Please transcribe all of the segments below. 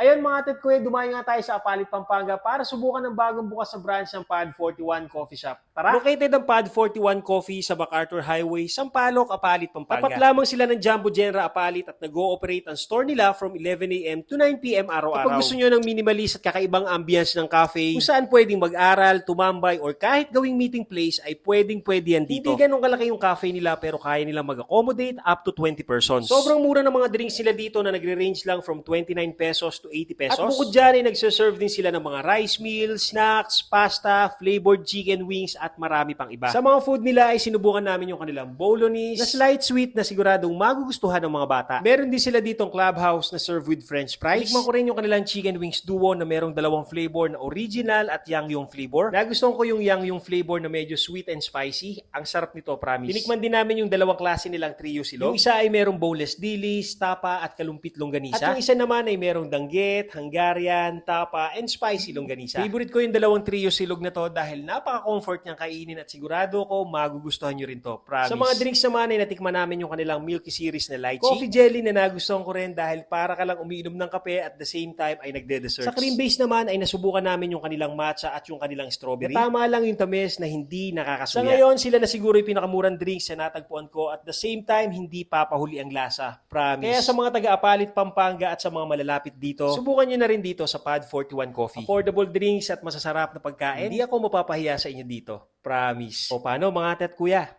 Ayun mga tet kuya, dumayo nga tayo sa Apalit, Pampanga para subukan ng bagong bukas sa branch ng Pod 41 Coffee Shop. Tara! Located ang Pod 41 Coffee sa MacArthur Highway, Sampaloc, Apalit, Pampanga. Tapat lamang sila ng Jumbo Genera Apalit at nag-ooperate ang store nila from 11 a.m. to 9 p.m. araw-araw. Kapag gusto nyo ng minimalist at kakaibang ambience ng cafe, kung saan pwedeng mag-aral, tumambay, or kahit gawing meeting place, ay pwedeng-pwede yan dito. Hindi ganun kalaki yung cafe nila pero kaya nilang mag-accommodate up to 20 persons. Sobrang mura ng mga drinks nila dito na nagre-range lang from 29 pesos to 80 pesos. At bukod dyan ay nagsaserve din sila ng mga rice meals, snacks, pasta, flavored chicken wings at marami pang iba. Sa mga food nila ay sinubukan namin yung kanilang bolognese na slight sweet na siguradong magugustuhan ng mga bata. Meron din sila ditong clubhouse na serve with french fries. Tikman ko rin yung kanilang chicken wings duo na merong dalawang flavor na original at Yangyong flavor. Nagustuhan ko yung Yangyong flavor na medyo sweet and spicy. Ang sarap nito, promise. Tinikman din namin yung dalawang klase nilang trio silog. Yung isa ay merong boneless dilis, tapa at kalumpit longganisa. At yung isa naman ay merong danggit, Hungarian, tapa, and spicy longganisa. Favorite ko yung dalawang trio silog na to dahil napaka-comfort niyang kainin at sigurado ko magugustuhan nyo rin to. Promise. Sa mga drinks naman ay natikman namin yung kanilang milky series na lychee. Coffee jelly na nagustuhan ko rin dahil para ka lang umiinom ng kape at the same time ay nagde-desserts. Sa cream base naman ay nasubukan namin yung kanilang matcha at yung kanilang strawberry. Tama lang yung tamis na hindi nakakasuya. Sa ngayon, sila na siguro yung pinakamurang drinks na natagpuan ko at the same time hindi papahuli ang lasa. Promise. Kaya sa mga taga-Apalit, Pampanga at sa mga malalapit dito, subukan nyo na rin dito sa Pod 41 Coffee. Affordable drinks at masasarap na pagkain. Hindi ako mapapahiya sa inyo dito. Promise. O paano mga tet kuya?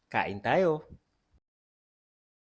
Kain tayo.